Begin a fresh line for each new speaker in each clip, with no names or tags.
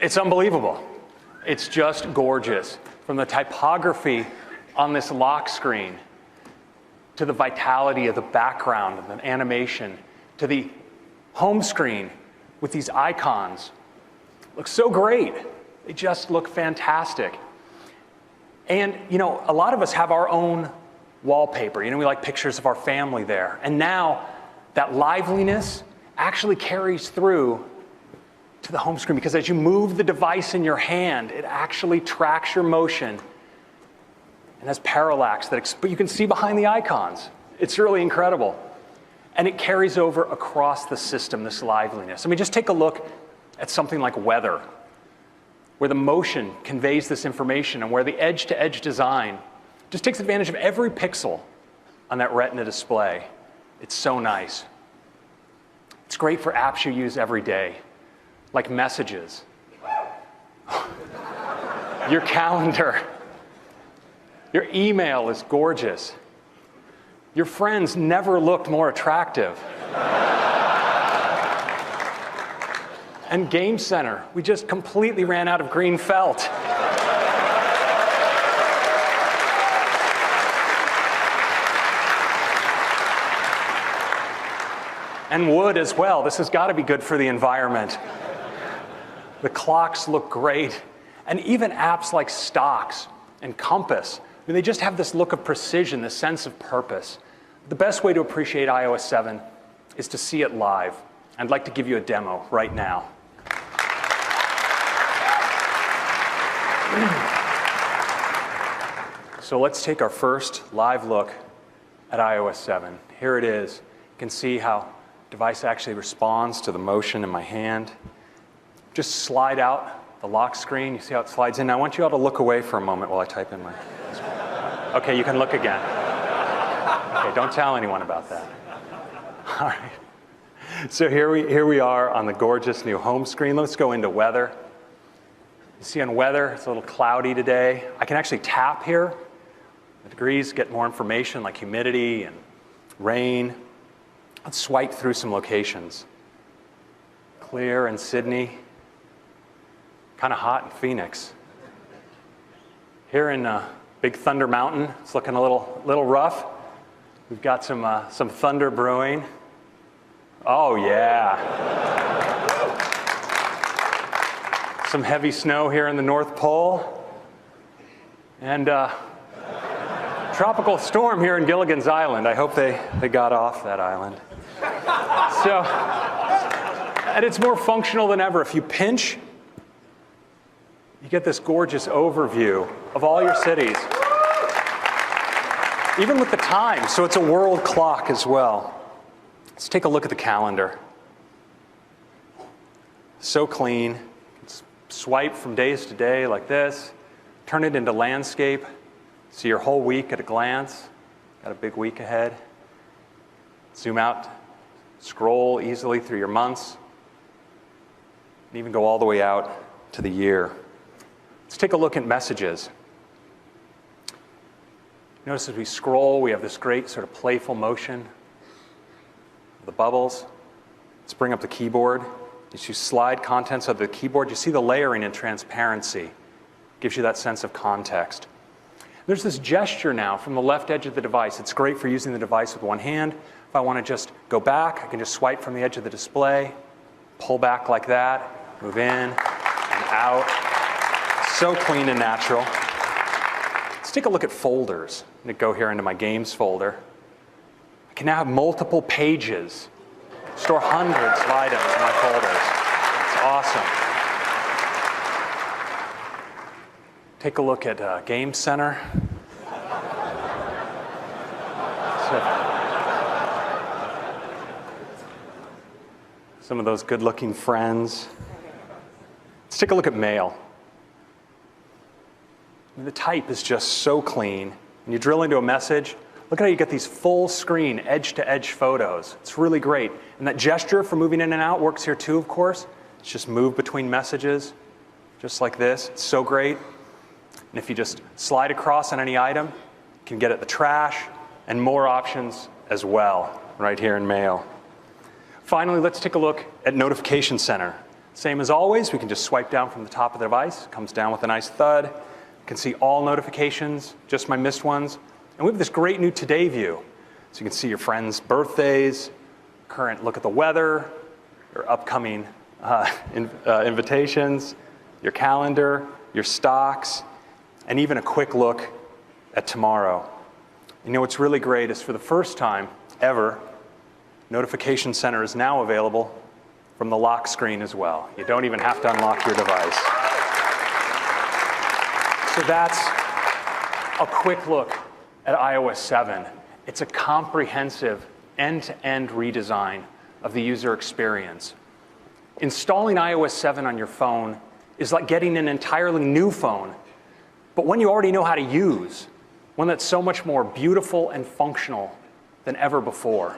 It's unbelievable. It's just gorgeous. From the typography on this lock screen, to the vitality of the background and the animation, to the home screen with these icons. Looks so great. They just look fantastic. And you know, a lot of us have our own wallpaper. You know, we like pictures of our family there. And now that liveliness actually carries through to the home screen, because as you move the device in your hand, it actually tracks your motion and has parallax that you can see behind the icons. It's really incredible. And it carries over across the system, this liveliness. I mean, just take a look at something like weather, where the motion conveys this information and where the edge-to-edge design just takes advantage of every pixel on that Retina display. It's so nice. It's great for apps you use every day, like messages, your calendar. Your email is gorgeous. Your friends never looked more attractive. And Game Center, we just completely ran out of green felt. And wood as well. This has got to be good for the environment. The clocks look great. And even apps like Stocks and Compass, I mean, they just have this look of precision, this sense of purpose. The best way to appreciate iOS 7 is to see it live. I'd like to give you a demo right now. So let's take our first live look at iOS 7. Here it is. You can see how the device actually responds to the motion in my hand. Just slide out the lock screen. You see how it slides in. Now, I want you all to look away for a moment while I type in my... Okay, you can look again. Okay, don't tell anyone about that. All right. So here we are on the gorgeous new home screen. Let's go into weather. You see on weather, it's a little cloudy today. I can actually tap here. The degrees get more information like humidity and rain. Let's swipe through some locations. Clear in Sydney. Kind of hot in Phoenix. Here in Big Thunder Mountain, it's looking a little rough. We've got some thunder brewing. Oh yeah. Some heavy snow here in the North Pole. And tropical storm here in Gilligan's Island. I hope they got off that island. So, and it's more functional than ever. If you pinch, you get this gorgeous overview of all your cities. Even with the time, so it's a world clock as well. Let's take a look at the calendar. So clean. Swipe from days to day like this. Turn it into landscape. See your whole week at a glance. Got a big week ahead. Zoom out. Scroll easily through your months. And even go all the way out to the year. Let's take a look at messages. Notice as we scroll, we have this great sort of playful motion of the bubbles. Let's bring up the keyboard. As you slide contents of the keyboard, you see the layering and transparency. Gives you that sense of context. There's this gesture now from the left edge of the device. It's great for using the device with one hand. If I want to just go back, I can just swipe from the edge of the display, pull back like that, move in and out. So clean and natural. Let's take a look at folders. I'm going to go here into my games folder. I can now have multiple pages. Store hundreds of items in my folders. It's awesome. Take a look at Game Center. Some of those good-looking friends. Let's take a look at Mail. The type is just so clean. When you drill into a message, look at how you get these full screen, edge-to-edge photos. It's really great. And that gesture for moving in and out works here too, of course. It's just move between messages, just like this. It's so great. And if you just slide across on any item, you can get at the trash and more options as well, right here in Mail. Finally, let's take a look at Notification Center. Same as always, we can just swipe down from the top of the device. It comes down with a nice thud. You can see all notifications, just my missed ones. And we have this great new Today view. So you can see your friends' birthdays, current look at the weather, your upcoming invitations, your calendar, your stocks, and even a quick look at tomorrow. You know what's really great is for the first time ever, Notification Center is now available from the lock screen as well. You don't even have to unlock your device. So that's a quick look at iOS 7. It's a comprehensive end-to-end redesign of the user experience. Installing iOS 7 on your phone is like getting an entirely new phone, but one you already know how to use, one that's so much more beautiful and functional than ever before.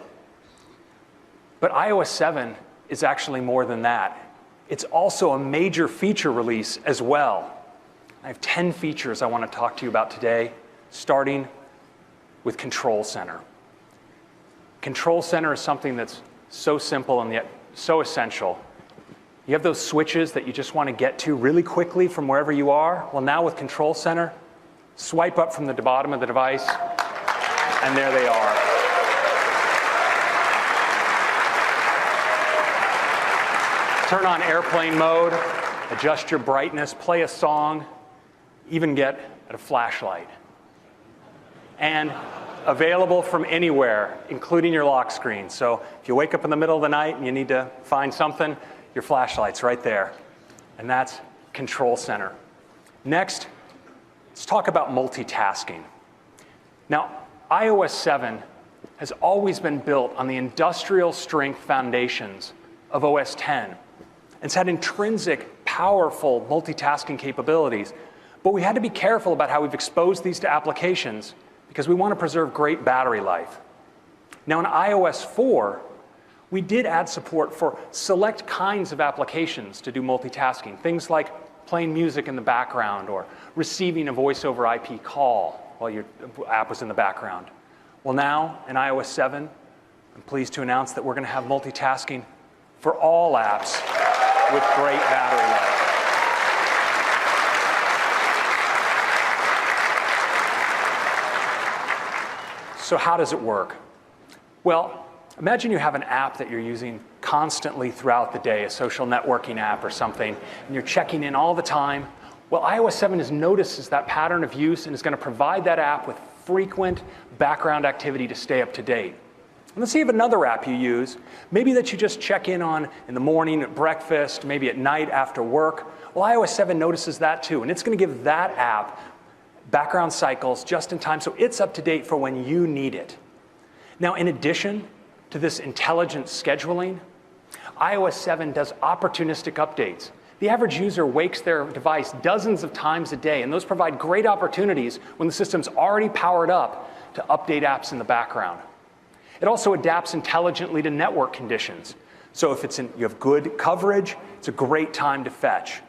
But iOS 7 is actually more than that. It's also a major feature release as well. I have 10 features I want to talk to you about today, starting with Control Center. Control Center is something that's so simple and yet so essential. You have those switches that you just want to get to really quickly from wherever you are. Well, now with Control Center, swipe up from the bottom of the device, and there they are. Turn on airplane mode, adjust your brightness, play a song, even get a flashlight. And available from anywhere, including your lock screen. So if you wake up in the middle of the night and you need to find something, your flashlight's right there. And that's Control Center. Next, let's talk about multitasking. Now, iOS 7 has always been built on the industrial strength foundations of OS X. It's had intrinsic, powerful multitasking capabilities. But we had to be careful about how we've exposed these to applications because we want to preserve great battery life. Now in iOS 4, we did add support for select kinds of applications to do multitasking, things like playing music in the background or receiving a voice over IP call while your app was in the background. Well now, in iOS 7, I'm pleased to announce that we're going to have multitasking for all apps with great battery life. So how does it work? Well, imagine you have an app that you're using constantly throughout the day, a social networking app or something, and you're checking in all the time. Well, iOS 7 notices that pattern of use and is going to provide that app with frequent background activity to stay up to date. And let's say you have another app you use, maybe that you just check in on in the morning, at breakfast, maybe at night after work. Well, iOS 7 notices that too, and it's going to give that app background cycles just in time so it's up to date for when you need it. Now, in addition to this intelligent scheduling, iOS 7 does opportunistic updates. The average user wakes their device dozens of times a day, and those provide great opportunities when the system's already powered up to update apps in the background. It also adapts intelligently to network conditions. So if you have good coverage, it's a great time to fetch.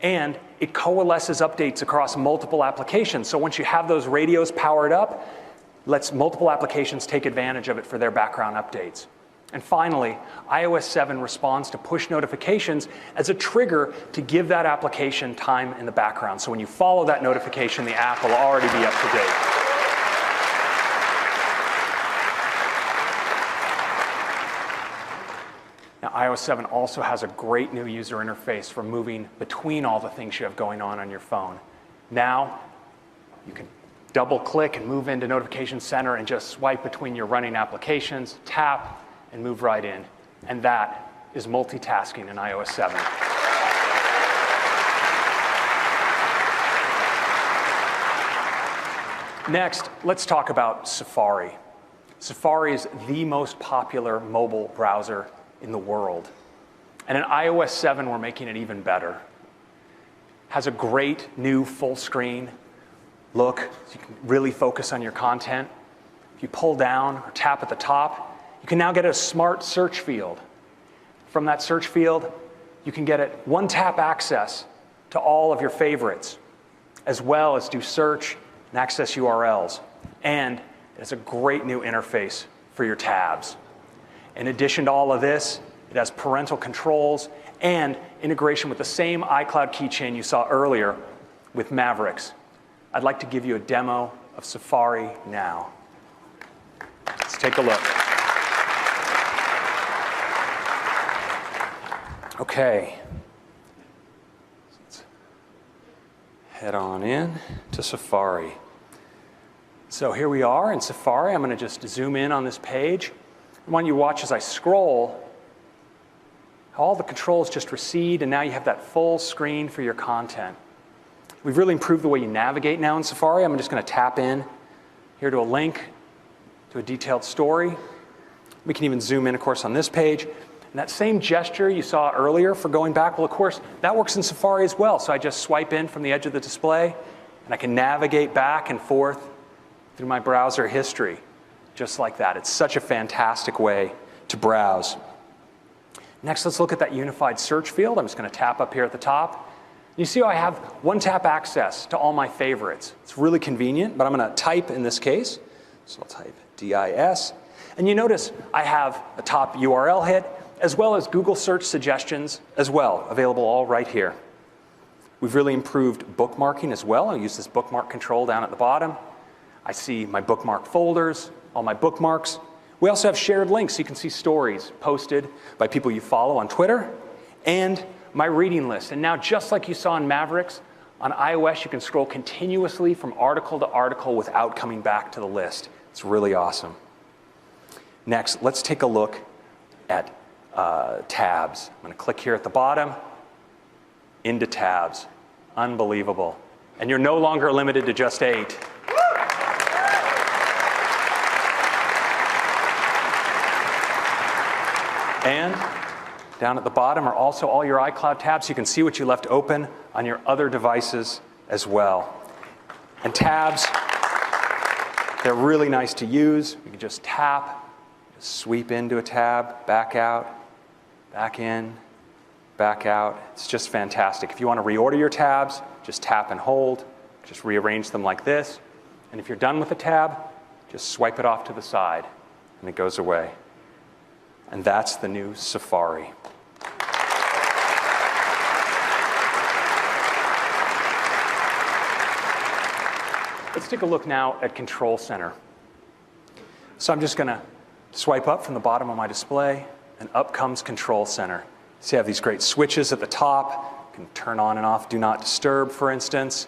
And it coalesces updates across multiple applications. So once you have those radios powered up, lets multiple applications take advantage of it for their background updates. And finally, iOS 7 responds to push notifications as a trigger to give that application time in the background. So when you follow that notification, the app will already be up to date. Now, iOS 7 also has a great new user interface for moving between all the things you have going on your phone. Now, you can double-click and move into Notification Center and just swipe between your running applications, tap, and move right in. And that is multitasking in iOS 7. Next, let's talk about Safari. Safari is the most popular mobile browser in the world. And in iOS 7, we're making it even better. Has a great new full screen look, so you can really focus on your content. If you pull down or tap at the top, you can now get a smart search field. From that search field, you can get one-tap access to all of your favorites, as well as do search and access URLs. And it has a great new interface for your tabs. In addition to all of this, It has parental controls and integration with the same iCloud keychain you saw earlier with Mavericks. I'd like to give you a demo of Safari now. Let's take a look. Okay. Let's head on in to Safari. So here we are in Safari. I'm going to just zoom in on this page. I want you to watch as I scroll how all the controls just recede, and now you have that full screen for your content. We've really improved the way you navigate now in Safari. I'm just going to tap in here to a link to a detailed story. We can even zoom in, of course, on this page. And that same gesture you saw earlier for going back, well, of course, that works in Safari as well. So I just swipe in from the edge of the display, and I can navigate back and forth through my browser history, just like that. It's such a fantastic way to browse. Next, let's look at that unified search field. I'm just going to tap up here at the top. You see how I have one-tap access to all my favorites. It's really convenient, but I'm going to type in this case. So I'll type DIS. And you notice I have a top URL hit, as well as Google search suggestions as well, available all right here. We've really improved bookmarking as well. I'll use this bookmark control down at the bottom. I see my bookmark folders, all my bookmarks. We also have shared links, so you can see stories posted by people you follow on Twitter, and my reading list. And now, just like you saw in Mavericks, on iOS you can scroll continuously from article to article without coming back to the list. It's really awesome. Next, let's take a look at tabs. I'm going to click here at the bottom, into tabs. Unbelievable. And you're no longer limited to just 8. And down at the bottom are also all your iCloud tabs, so you can see what you left open on your other devices as well. And tabs, they're really nice to use. You can just tap, just sweep into a tab, back out, back in, back out. It's just fantastic. If you want to reorder your tabs, just tap and hold. Just rearrange them like this. And if you're done with a tab, just swipe it off to the side, and it goes away. And that's the new Safari. Let's take a look now at Control Center. So I'm just going to swipe up from the bottom of my display, and up comes Control Center. So you have these great switches at the top. You can turn on and off Do Not Disturb, for instance.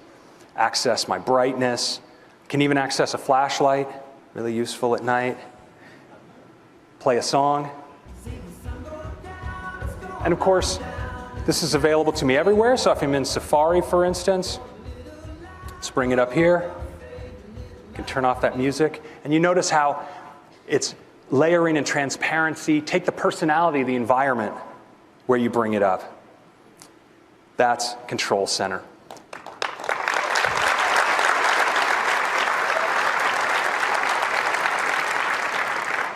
Access my brightness. Can even access a flashlight, really useful at night. Play a song. And of course, this is available to me everywhere. So if I'm in Safari, for instance, let's bring it up here. You can turn off that music. And you notice how it's layering and transparency. Take the personality of the environment where you bring it up. That's Control Center.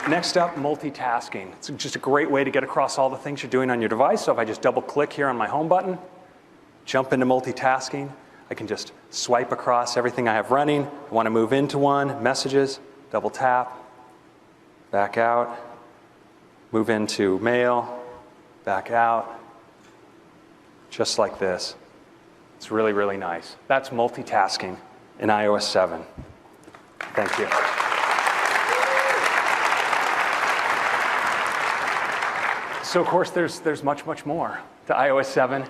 Next up, multitasking. It's just a great way to get across all the things you're doing on your device. So if I just double click here on my home button, jump into multitasking, I can just swipe across everything I have running. I want to move into one, messages, double tap, back out, move into mail, back out, just like this. It's really, really nice. That's multitasking in iOS 7. Thank you. So, of course, there's much, much more to iOS 7,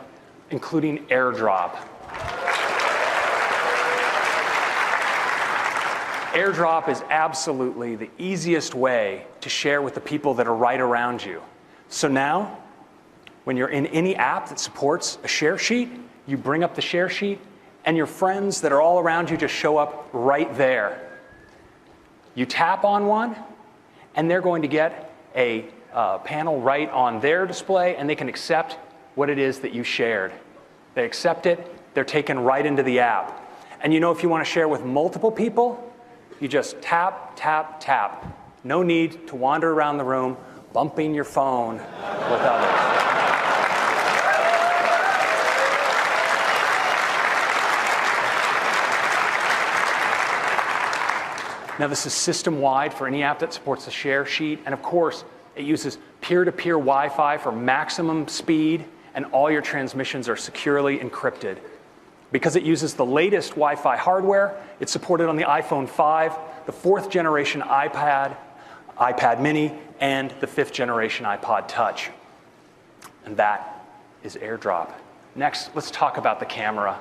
including AirDrop. AirDrop is absolutely the easiest way to share with the people that are right around you. So now, when you're in any app that supports a share sheet, you bring up the share sheet, and your friends that are all around you just show up right there. You tap on one, and they're going to get a panel right on their display, and they can accept what it is that you shared. They accept it, they're taken right into the app. And you know, if you want to share with multiple people, you just tap, tap, tap. No need to wander around the room bumping your phone with others. Now, this is system-wide for any app that supports the share sheet, and of course, It uses peer-to-peer Wi-Fi for maximum speed, and all your transmissions are securely encrypted. Because it uses the latest Wi-Fi hardware, it's supported on the iPhone 5, the 4th generation iPad, iPad mini, and the 5th generation iPod Touch. And that is AirDrop. Next, let's talk about the camera.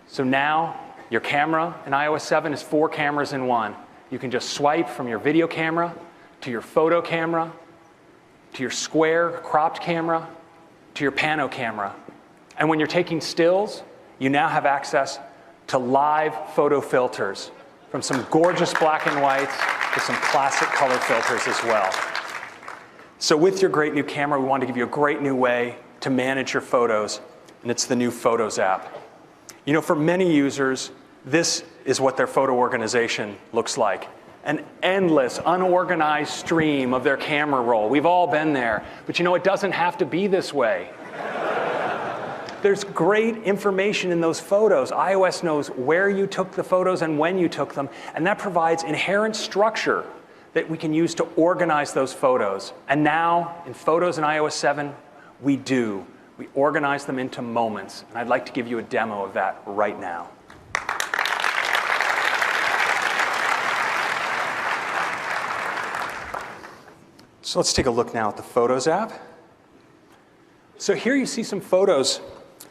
So now, your camera in iOS 7 is 4 cameras in one. You can just swipe from your video camera to your photo camera, to your square cropped camera, to your pano camera. And when you're taking stills, you now have access to live photo filters, from some gorgeous black and whites to some classic color filters as well. So with your great new camera, we want to give you a great new way to manage your photos, and it's the new Photos app. You know, for many users, this is what their photo organization looks like. An endless, unorganized stream of their camera roll. We've all been there, but you know, it doesn't have to be this way. There's great information in those photos. iOS knows where you took the photos and when you took them, and that provides inherent structure that we can use to organize those photos. And now, in Photos in iOS 7, we do. We organize them into moments, and I'd like to give you a demo of that right now. So let's take a look now at the Photos app. So here you see some photos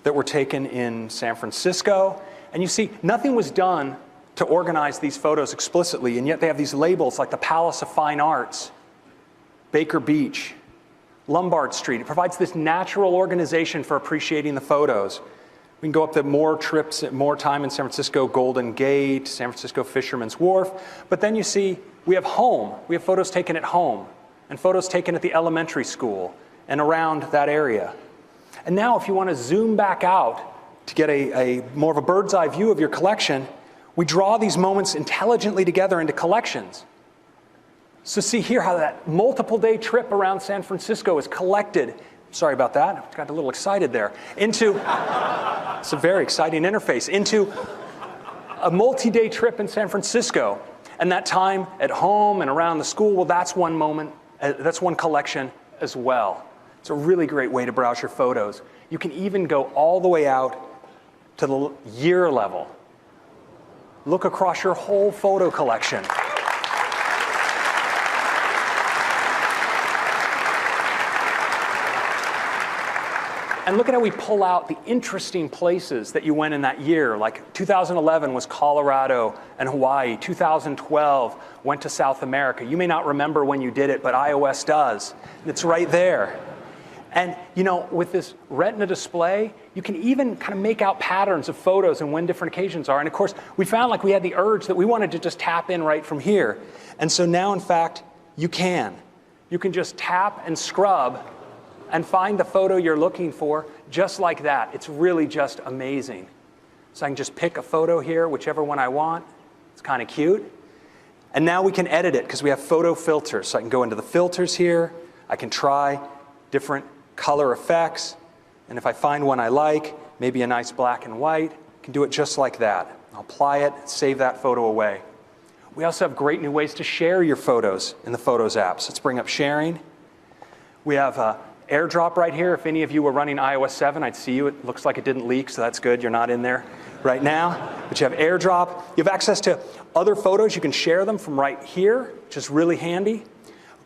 that were taken in San Francisco, and you see nothing was done to organize these photos explicitly, and yet they have these labels like the Palace of Fine Arts, Baker Beach, Lombard Street. It provides this natural organization for appreciating the photos. We can go up to more trips, more time in San Francisco, Golden Gate, San Francisco Fisherman's Wharf, but then you see we have home. We have photos taken at home, and photos taken at the elementary school and around that area. And now if you want to zoom back out to get a more of a bird's eye view of your collection, we draw these moments intelligently together into collections. So see here how that multiple day trip around San Francisco is collected. Sorry about that, I got a little excited there. Into, it's a very exciting interface, into a multi-day trip in San Francisco. And that time at home and around the school, well, that's one moment, that's one collection as well. It's a really great way to browse your photos. You can even go all the way out to the year level. Look across your whole photo collection. And look at how we pull out the interesting places that you went in that year. Like 2011 was Colorado and Hawaii. 2012 went to South America. You may not remember when you did it, but iOS does. It's right there. And you know, with this Retina display, you can even kind of make out patterns of photos and when different occasions are. And of course, we found like we had the urge that we wanted to just tap in right from here. And so now, in fact, you can. You can just tap and scrub and find the photo you're looking for just like that. It's really just amazing. So I can just pick a photo here, whichever one I want. It's kind of cute. And now we can edit it because we have photo filters. So I can go into the filters here. I can try different color effects. And if I find one I like, maybe a nice black and white, I can do it just like that. I'll apply it, save that photo away. We also have great new ways to share your photos in the Photos app. So let's bring up sharing. We have AirDrop right here. If any of you were running iOS 7, I'd see you. It looks like it didn't leak, so that's good. You're not in there right now. But you have AirDrop. You have access to other photos. You can share them from right here, which is really handy.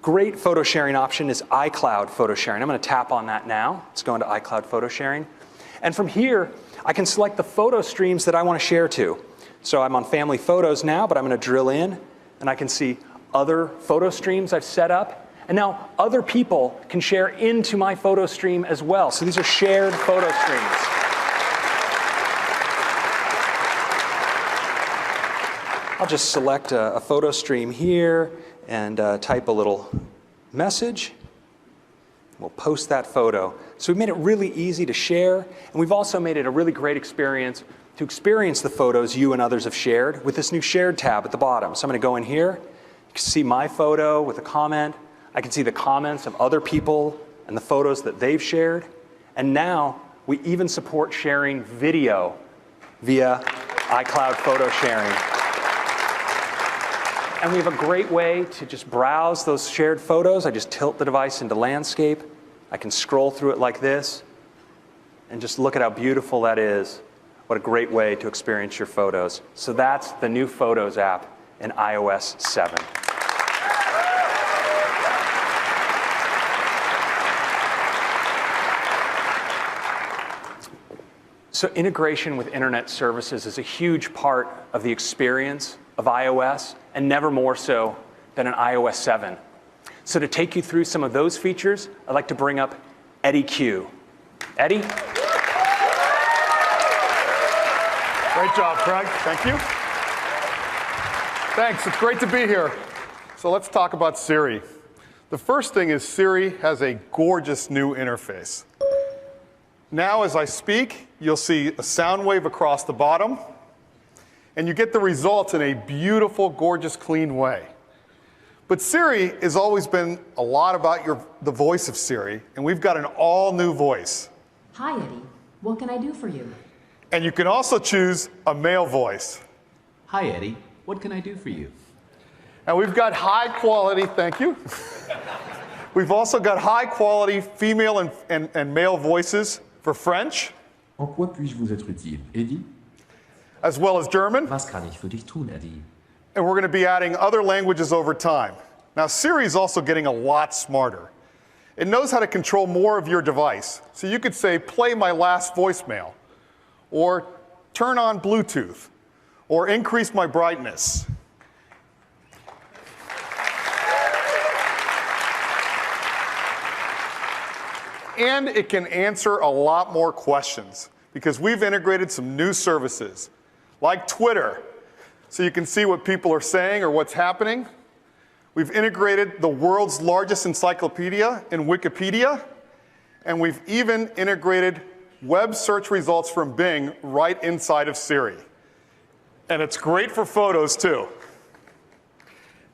Great photo sharing option is iCloud photo sharing. I'm going to tap on that now. Let's go into iCloud photo sharing. And from here, I can select the photo streams that I want to share to. So I'm on family photos now, but I'm going to drill in, and I can see other photo streams I've set up. And now other people can share into my photo stream as well. So these are shared photo streams. I'll just select a photo stream here and type a little message. We'll post that photo. So we've made it really easy to share, and we've also made it a really great experience to experience the photos you and others have shared with this new Shared tab at the bottom. So I'm going to go in here. You can see my photo with a comment. I can see the comments of other people and the photos that they've shared. And now we even support sharing video via iCloud photo sharing. And we have a great way to just browse those shared photos. I just tilt the device into landscape. I can scroll through it like this and just look at how beautiful that is. What a great way to experience your photos. So that's the new Photos app in iOS 7. So integration with internet services is a huge part of the experience of iOS, and never more so than in iOS 7. So to take you through some of those features, I'd like to bring up Eddie Q. Eddie?
Great job, Craig. Thank you. Thanks. It's great to be here. So let's talk about Siri. The first thing is Siri has a gorgeous new interface. Now, as I speak, you'll see a sound wave across the bottom, and you get the results in a beautiful, gorgeous, clean way. But Siri has always been a lot about the voice of Siri, and we've got an all-new voice.
Hi, Eddie. What can I do for you?
And you can also choose a male voice.
Hi, Eddie. What can I do for you?
And we've got high quality, thank you. We've also got high quality female and male voices for French.
En quoi puis-je vous être utile, Eddie?
As well as German.
Was kann ich für dich tun, Eddie?
And we're going to be adding other languages over time. Now, Siri is also getting a lot smarter. It knows how to control more of your device. So you could say, play my last voicemail, or turn on Bluetooth, or increase my brightness. And it can answer a lot more questions because we've integrated some new services like Twitter, so you can see what people are saying or what's happening. We've integrated the world's largest encyclopedia in Wikipedia, and we've even integrated web search results from Bing right inside of Siri. And it's great for photos too.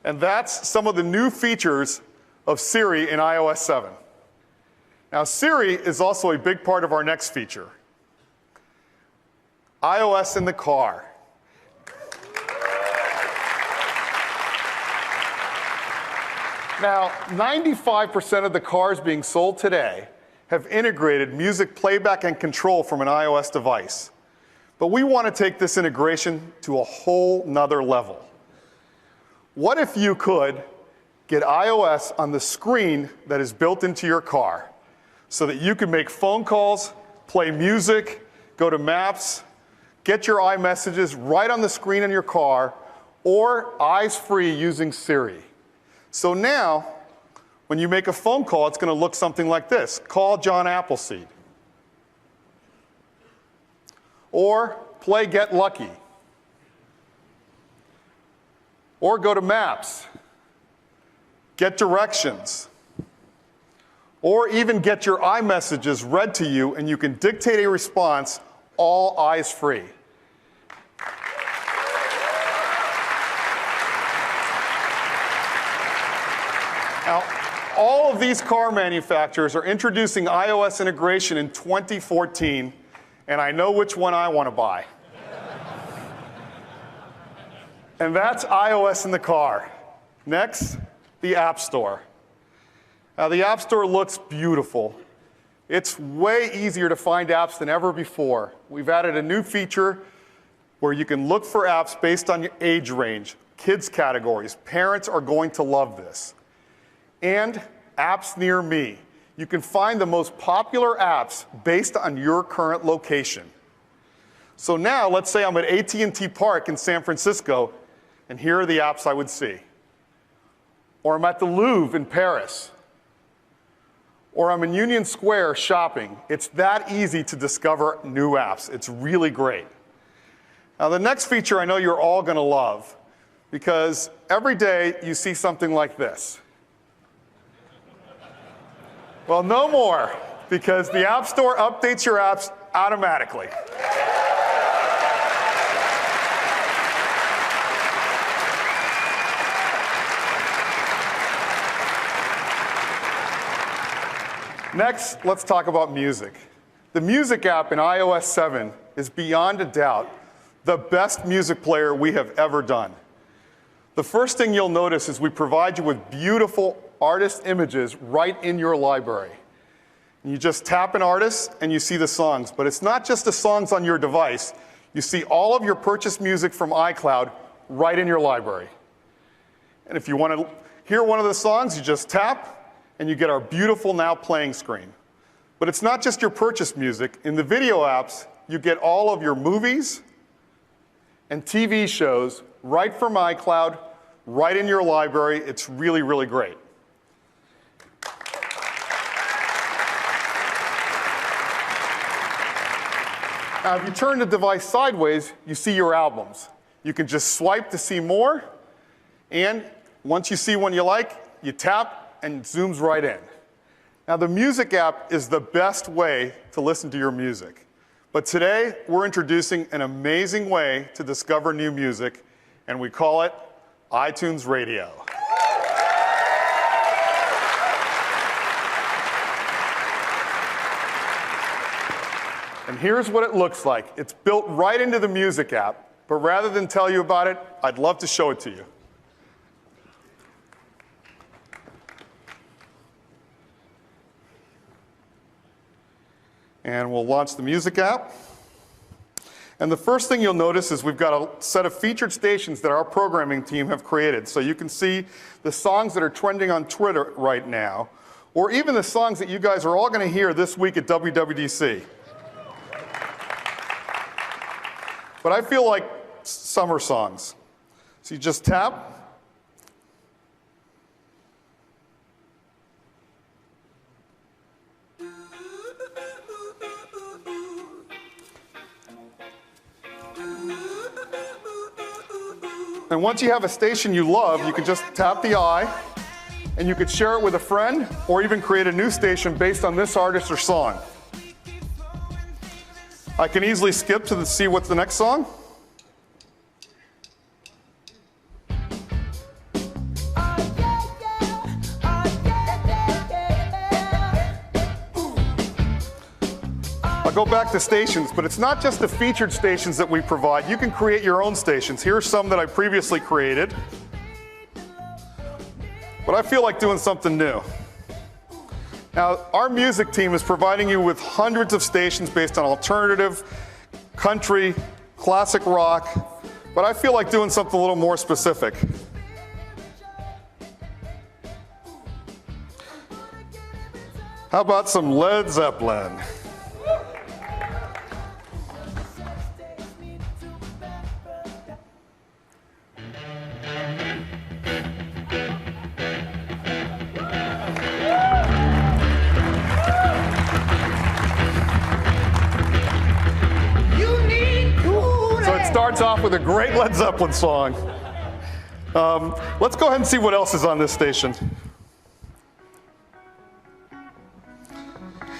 And that's some of the new features of Siri in iOS 7. Now, Siri is also a big part of our next feature, iOS in the car. Now, 95% of the cars being sold today have integrated music playback and control from an iOS device. But we want to take this integration to a whole nother level. What if you could get iOS on the screen that is built into your car so that you can make phone calls, play music, go to Maps, get your iMessages right on the screen in your car, or eyes-free using Siri. So now, when you make a phone call, it's going to look something like this. Call John Appleseed. Or play Get Lucky. Or go to Maps. Get directions. Or even get your iMessages read to you, and you can dictate a response, all eyes-free. Now, all of these car manufacturers are introducing iOS integration in 2014, and I know which one I want to buy. And that's iOS in the car. Next, the App Store. Now, the App Store looks beautiful. It's way easier to find apps than ever before. We've added a new feature where you can look for apps based on your age range, kids categories. Parents are going to love this. And apps near me. You can find the most popular apps based on your current location. So now, let's say I'm at AT&T Park in San Francisco, and here are the apps I would see. Or I'm at the Louvre in Paris. Or I'm in Union Square shopping. It's that easy to discover new apps. It's really great. Now, the next feature I know you're all going to love, because every day you see something like this. Well, no more, because the App Store updates your apps automatically. Next, let's talk about music. The Music app in iOS 7 is beyond a doubt the best music player we have ever done. The first thing you'll notice is we provide you with beautiful artist images right in your library. You just tap an artist and you see the songs, but it's not just the songs on your device. You see all of your purchased music from iCloud right in your library. And if you want to hear one of the songs, you just tap and you get our beautiful now playing screen. But it's not just your purchased music. In the video apps, you get all of your movies and TV shows right from iCloud, right in your library. It's really, really great. Now, if you turn the device sideways, you see your albums. You can just swipe to see more, and once you see one you like, you tap, and it zooms right in. Now, the Music app is the best way to listen to your music. But today, we're introducing an amazing way to discover new music, and we call it iTunes Radio. And here's what it looks like. It's built right into the Music app, but rather than tell you about it, I'd love to show it to you. And we'll launch the Music app. And the first thing you'll notice is we've got a set of featured stations that our programming team have created. So you can see the songs that are trending on Twitter right now, or even the songs that you guys are all going to hear this week at WWDC. But I feel like summer songs. So you just tap. And once you have a station you love, you can just tap the eye, and you could share it with a friend, or even create a new station based on this artist or song. I can easily skip to see what's the next song. I'll go back to stations, but it's not just the featured stations that we provide. You can create your own stations. Here are some that I previously created. But I feel like doing something new. Now, our music team is providing you with hundreds of stations based on alternative, country, classic rock, but I feel like doing something a little more specific. How about some Led Zeppelin? Starts off with a great Led Zeppelin song. Let's go ahead and see what else is on this station.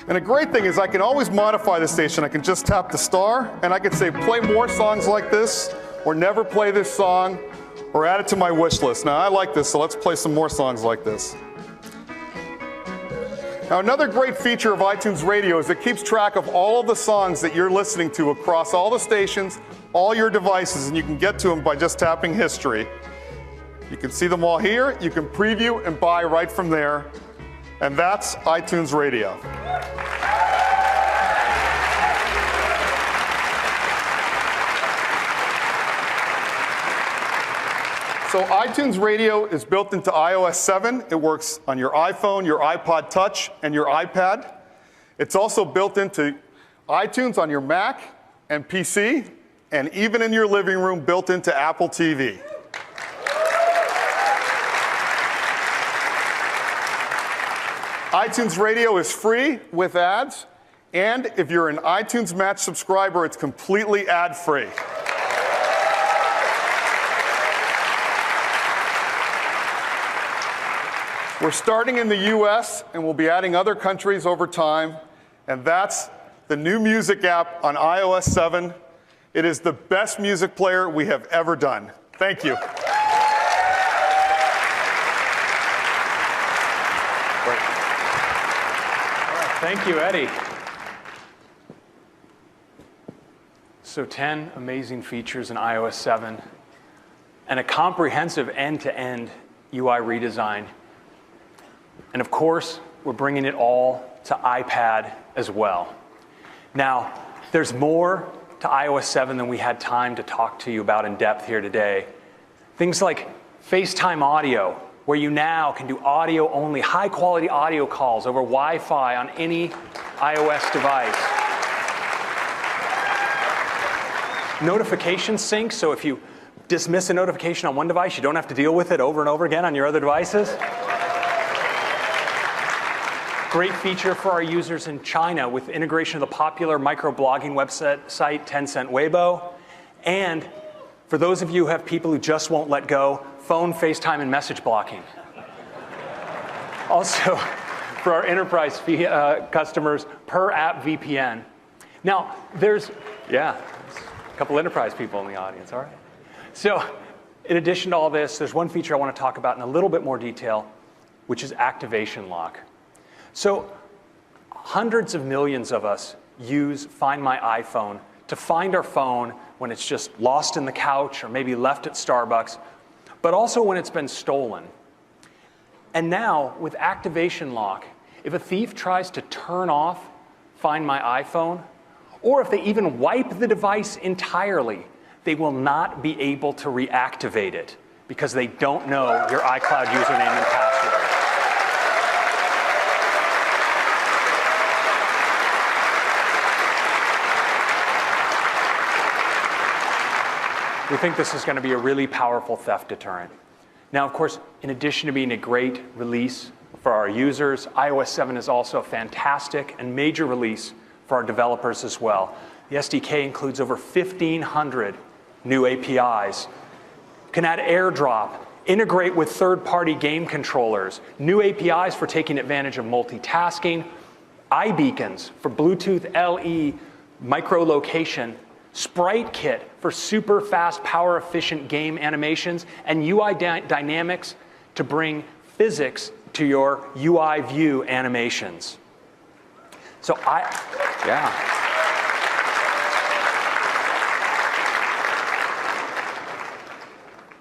And a great thing is I can always modify the station. I can just tap the star, and I can say play more songs like this, or never play this song, or add it to my wish list. Now I like this, so let's play some more songs like this. Now, another great feature of iTunes Radio is it keeps track of all of the songs that you're listening to across all the stations, all your devices, and you can get to them by just tapping history. You can see them all here. You can preview and buy right from there. And that's iTunes Radio. So iTunes Radio is built into iOS 7. It works on your iPhone, your iPod Touch, and your iPad. It's also built into iTunes on your Mac and PC, and even in your living room, built into Apple TV. iTunes Radio is free with ads, and if you're an iTunes Match subscriber, it's completely ad-free. We're starting in the US, and we'll be adding other countries over time, and that's the new Music app on iOS 7. It is the best music player we have ever done. Thank you.
Thank you, Eddie. So 10 amazing features in iOS 7. and a comprehensive end-to-end UI redesign. And of course, we're bringing it all to iPad as well. Now, there's more to iOS 7 than we had time to talk to you about in depth here today. Things like FaceTime audio, where you now can do audio-only, high-quality audio calls over Wi-Fi on any iOS device. Notification sync, so if you dismiss a notification on one device, you don't have to deal with it over and over again on your other devices. Great feature for our users in China with integration of the popular microblogging website Tencent Weibo. And for those of you who have people who just won't let go, phone, FaceTime, and message blocking. Also, for our enterprise customers, per app VPN. Now, there's a couple enterprise people in the audience, all right? So, in addition to all this, there's one feature I want to talk about in a little bit more detail, which is activation lock. So, hundreds of millions of us use Find My iPhone to find our phone when it's just lost in the couch or maybe left at Starbucks, but also when it's been stolen. And now, with activation lock, if a thief tries to turn off Find My iPhone, or if they even wipe the device entirely, they will not be able to reactivate it because they don't know your iCloud username and password. We think this is going to be a really powerful theft deterrent. Now, of course, in addition to being a great release for our users, iOS 7 is also a fantastic and major release for our developers as well. The SDK includes over 1,500 new APIs. You can add AirDrop, integrate with third-party game controllers, new APIs for taking advantage of multitasking, iBeacons for Bluetooth LE micro-location, Sprite Kit for super fast, power-efficient game animations, and UI dynamics to bring physics to your UI view animations. So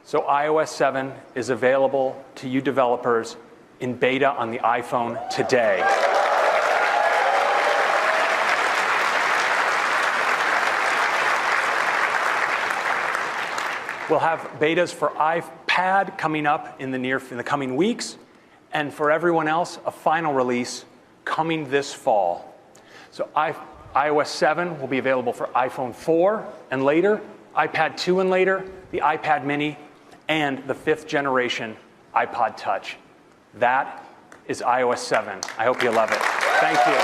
So iOS 7 is available to you developers in beta on the iPhone today. We'll have betas for iPad coming up in the coming weeks, and for everyone else, a final release coming this fall. So iOS 7 will be available for iPhone 4 and later, iPad 2 and later, the iPad mini, and the 5th generation iPod Touch. That is iOS 7. I hope you love it. Thank you.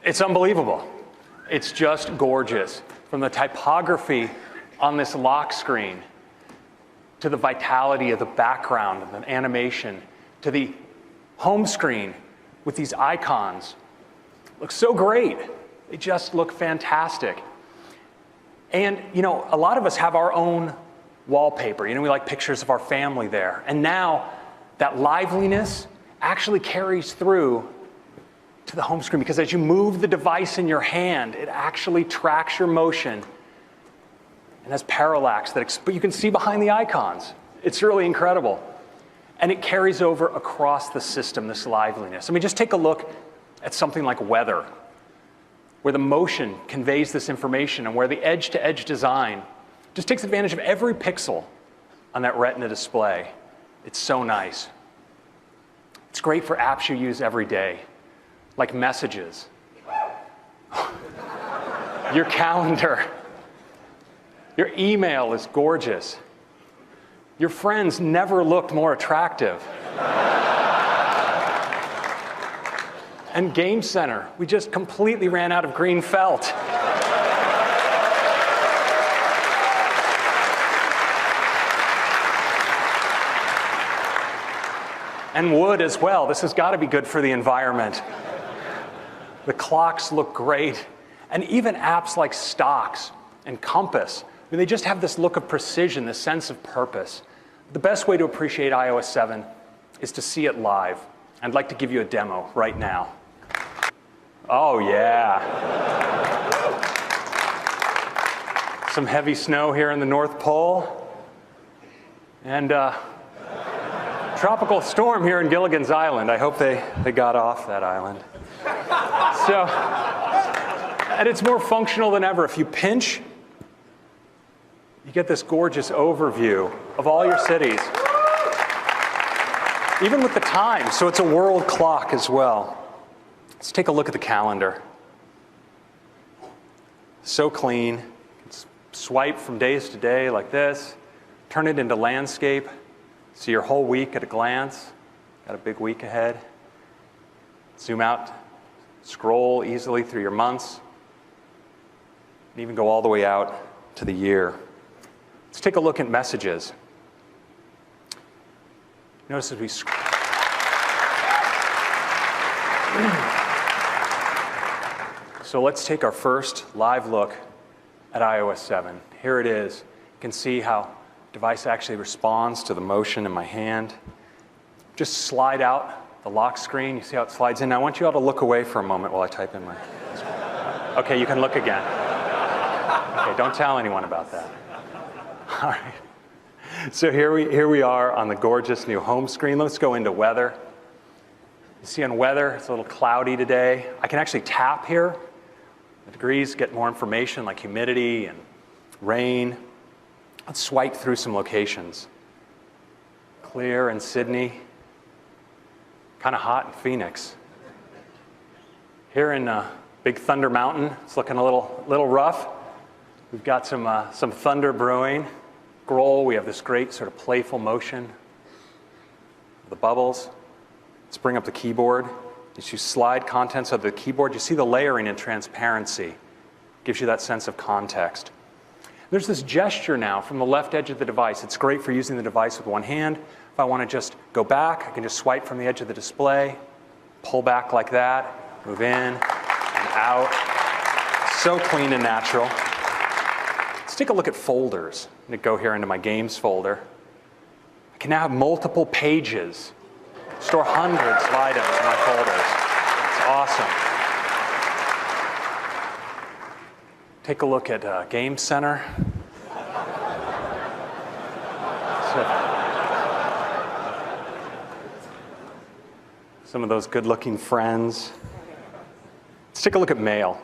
It's unbelievable. It's just gorgeous. From the typography on this lock screen, to the vitality of the background and the animation, to the home screen with these icons. Looks so great. They just look fantastic. And, you know, a lot of us have our own wallpaper. You know, we like pictures of our family there. And now that liveliness actually carries through to the home screen, because as you move the device in your hand, it actually tracks your motion and has parallax that you can see behind the icons. It's really incredible. And it carries over across the system, this liveliness. I mean, just take a look at something like weather, where the motion conveys this information and where the edge-to-edge design just takes advantage of every pixel on that Retina display. It's so nice. It's great for apps you use every day, like messages, your calendar. Your email is gorgeous. Your friends never looked more attractive. And Game Center, we just completely ran out of green felt. And wood as well. This has got to be good for the environment. The clocks look great. And even apps like Stocks and Compass mean, they just have this look of precision, this sense of purpose. The best way to appreciate iOS 7 is to see it live. I'd like to give you a demo right now. Oh, yeah. Some heavy snow here in the North Pole. And tropical storm here in Gilligan's Island. I hope they got off that island. So, and it's more functional than ever. If you pinch, you get this gorgeous overview of all your cities. Even with the time, so it's a world clock as well. Let's take a look at the calendar. So clean. It's swipe from days to day like this. Turn it into landscape. See your whole week at a glance. Got a big week ahead. Zoom out. Scroll easily through your months. And even go all the way out to the year. Let's take a look at messages. Notice as we scroll. So let's take our first live look at iOS 7. Here it is. You can see how the device actually responds to the motion in my hand. Just slide out the lock screen. You see how it slides in. Now I want you all to look away for a moment while I type in my... Okay, you can look again. Okay, don't tell anyone about that. All right. So here we are on the gorgeous new home screen. Let's go into weather. You see on weather, it's a little cloudy today. I can actually tap here. The degrees get more information like humidity and rain. Let's swipe through some locations. Clear in Sydney. Kind of hot in Phoenix. Here in Big Thunder Mountain, it's looking a little rough. We've got some thunder brewing. Scroll, we have this great sort of playful motion. The bubbles. Let's bring up the keyboard. As you slide contents of the keyboard, you see the layering and transparency. Gives you that sense of context. There's this gesture now from the left edge of the device. It's great for using the device with one hand. If I want to just go back, I can just swipe from the edge of the display, pull back like that, move in and out. So clean and natural. Let's take a look at folders. I'm going to go here into my games folder. I can now have multiple pages. Store hundreds of items in my folders. It's awesome. Take a look at Game Center. Some of those good-looking friends. Let's take a look at Mail.